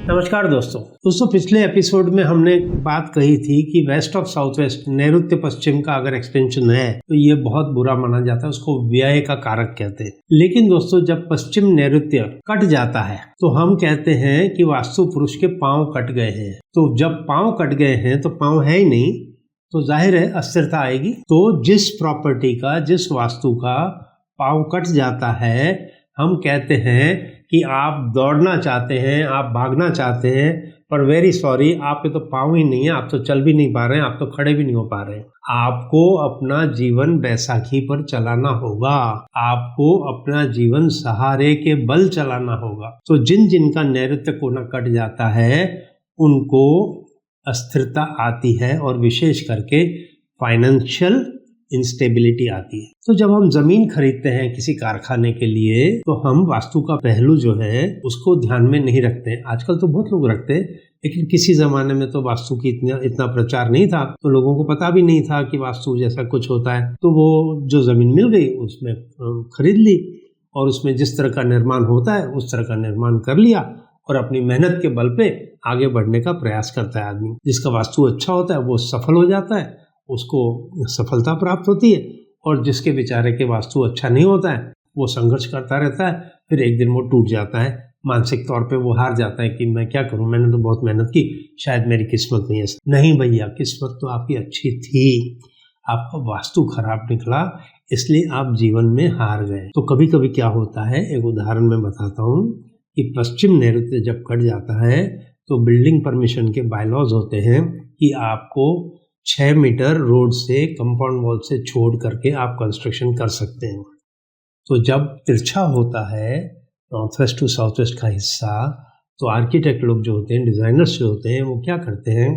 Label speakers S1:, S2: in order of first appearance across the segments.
S1: नमस्कार दोस्तों पिछले एपिसोड में हमने बात कही थी कि वेस्ट ऑफ साउथ वेस्ट, नैऋत्य पश्चिम का अगर एक्सटेंशन है तो ये बहुत बुरा माना जाता है, उसको व्यय का कारक कहते हैं। लेकिन दोस्तों जब पश्चिम नैऋत्य कट जाता है तो हम कहते हैं कि वास्तु पुरुष के पांव कट गए हैं। तो जब पांव कट गए हैं तो पांव है ही नहीं, तो जाहिर है अस्थिरता आएगी। तो जिस प्रॉपर्टी का, जिस वास्तु का पांव कट जाता है, हम कहते हैं कि आप दौड़ना चाहते हैं, आप भागना चाहते हैं, पर वेरी सॉरी, आप पे तो पाँव ही नहीं है, आप तो चल भी नहीं पा रहे हैं, आप तो खड़े भी नहीं हो पा रहे हैं। आपको अपना जीवन बैसाखी पर चलाना होगा, आपको अपना जीवन सहारे के बल चलाना होगा। तो जिन जिनका नैऋत्य कोना कट जाता है उनको अस्थिरता आती है और विशेष करके फाइनेंशियल इंस्टेबिलिटी आती है। तो जब हम जमीन खरीदते हैं किसी कारखाने के लिए तो हम वास्तु का पहलू जो है उसको ध्यान में नहीं रखते हैं। आजकल तो बहुत लोग रखते हैं, लेकिन किसी जमाने में तो वास्तु की इतना प्रचार नहीं था, तो लोगों को पता भी नहीं था कि वास्तु जैसा कुछ होता है। तो वो जो जमीन मिल गई उसमें खरीद ली और उसमें जिस तरह का निर्माण होता है उस तरह का निर्माण कर लिया और अपनी मेहनत के बल पे आगे बढ़ने का प्रयास करता है आदमी। जिसका वास्तु अच्छा होता है वो सफल हो जाता है, उसको सफलता प्राप्त होती है, और जिसके बेचारे के वास्तु अच्छा नहीं होता है वो संघर्ष करता रहता है, फिर एक दिन वो टूट जाता है, मानसिक तौर पे वो हार जाता है कि मैं क्या करूं, मैंने तो बहुत मेहनत की, शायद मेरी किस्मत नहीं है। नहीं भैया, किस्मत तो आपकी अच्छी थी, आपका वास्तु खराब निकला इसलिए आप जीवन में हार गए। तो कभी कभी क्या होता है, एक उदाहरण मैं बताता हूँ कि पश्चिम नैऋत्य जब कट जाता है तो बिल्डिंग परमिशन के बायलॉज होते हैं कि आपको 6 मीटर रोड से, कंपाउंड वॉल से छोड़ करके आप कंस्ट्रक्शन कर सकते हैं। तो जब तिरछा होता है north west to south west का हिस्सा, तो आर्किटेक्ट लोग जो होते हैं, डिजाइनर्स जो होते हैं, वो क्या करते हैं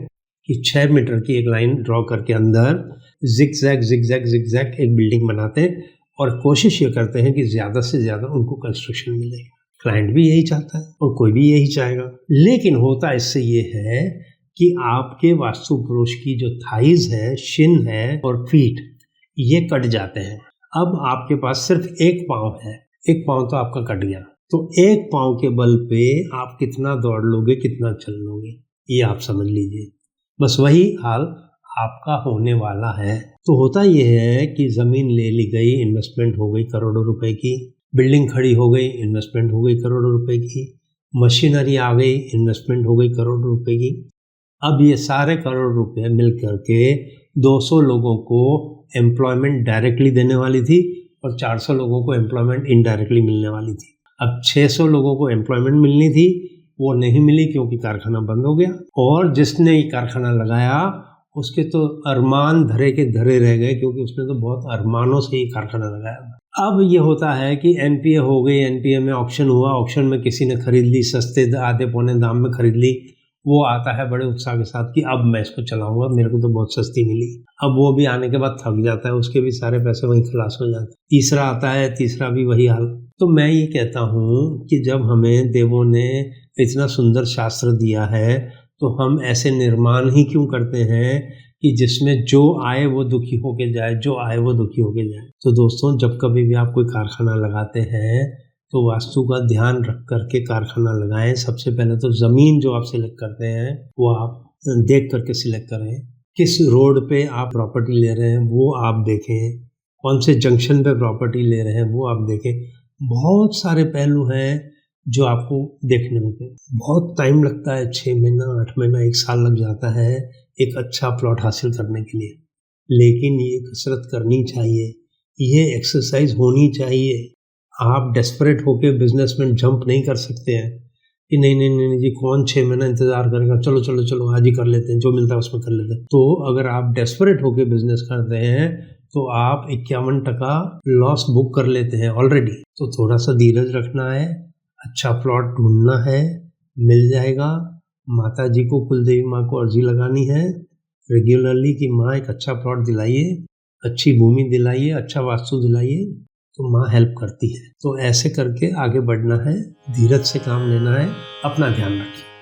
S1: कि 6 मीटर की एक लाइन ड्रॉ करके अंदर जिगजैग एक बिल्डिंग बनाते हैं और कोशिश ये करते हैं कि ज़्यादा से ज़्यादा उनको कंस्ट्रक्शन मिले। क्लाइंट भी यही चाहता है और कोई भी यही चाहेगा। लेकिन होता इससे ये है कि आपके वास्तु पुरुष की जो थाइज है, शिन है और फीट, ये कट जाते हैं। अब आपके पास सिर्फ एक पाँव है, एक पाँव तो आपका कट गया। तो एक पाँव के बल पे आप कितना दौड़ लोगे, कितना चल लोगे, ये आप समझ लीजिए। बस वही हाल आपका होने वाला है। तो होता यह है कि ज़मीन ले ली गई, इन्वेस्टमेंट हो गई करोड़ों रुपए की, बिल्डिंग खड़ी हो गई, इन्वेस्टमेंट हो गई करोड़ों रुपए की, मशीनरी आ गई, इन्वेस्टमेंट हो गई करोड़ों रुपए की। अब ये सारे करोड़ रुपए मिल करके 200 लोगों को एम्प्लॉयमेंट डायरेक्टली देने वाली थी और 400 लोगों को एम्प्लॉयमेंट इनडायरेक्टली मिलने वाली थी। अब 600 लोगों को एम्प्लॉयमेंट मिलनी थी, वो नहीं मिली क्योंकि कारखाना बंद हो गया, और जिसने ये कारखाना लगाया उसके तो अरमान धरे के धरे रह गए, क्योंकि उसने तो बहुत अरमानों से ये कारखाना लगाया। अब ये होता है कि एनपीए हो गई, एनपीए में ऑक्शन हुआ, ऑक्शन में किसी ने खरीद ली, सस्ते आधे पौने दाम में खरीद ली। वो आता है बड़े उत्साह के साथ कि अब मैं इसको चलाऊंगा, मेरे को तो बहुत सस्ती मिली। अब वो भी आने के बाद थक जाता है, उसके भी सारे पैसे वहीं खलास हो जाते हैं। तीसरा आता है, तीसरा भी वही हाल। तो मैं ये कहता हूँ कि जब हमें देवों ने इतना सुंदर शास्त्र दिया है तो हम ऐसे निर्माण ही क्यों करते हैं कि जिसमें जो आए वो दुखी होके जाए, जो आए वो दुखी होके जाए। तो दोस्तों, जब कभी भी आप कोई कारखाना लगाते हैं तो वास्तु का ध्यान रख करके कारखाना लगाएं। सबसे पहले तो ज़मीन जो आप सिलेक्ट करते हैं वो आप देख करके सिलेक्ट करें। किस रोड पे आप प्रॉपर्टी ले रहे हैं वो आप देखें, कौन से जंक्शन पे प्रॉपर्टी ले रहे हैं वो आप देखें। बहुत सारे पहलू हैं जो आपको देखने होते हैं। बहुत टाइम लगता है, 6 महीना, 8 महीना, 1 साल लग जाता है एक अच्छा प्लॉट हासिल करने के लिए। लेकिन ये कसरत करनी चाहिए, ये एक्सरसाइज होनी चाहिए। आप डेस्परेट होके बिजनेस में जंप नहीं कर सकते हैं कि नहीं जी, कौन 6 महीना इंतजार करेगा, चलो आज ही कर लेते हैं, जो मिलता है उसमें कर लेते हैं। तो अगर आप डेस्परेट होके बिजनेस करते हैं तो आप 51% लॉस बुक कर लेते हैं ऑलरेडी। तो थोड़ा सा धीरज रखना है, अच्छा प्लॉट ढूंढना है, मिल जाएगा। माता जी को, कुलदेवी माँ को अर्जी लगानी है रेगुलरली कि माँ एक अच्छा प्लॉट दिलाइए, अच्छी भूमि दिलाइए, अच्छा वास्तु दिलाइए, तो माँ हेल्प करती है। तो ऐसे करके आगे बढ़ना है, धीरज से काम लेना है, अपना ध्यान रखिए।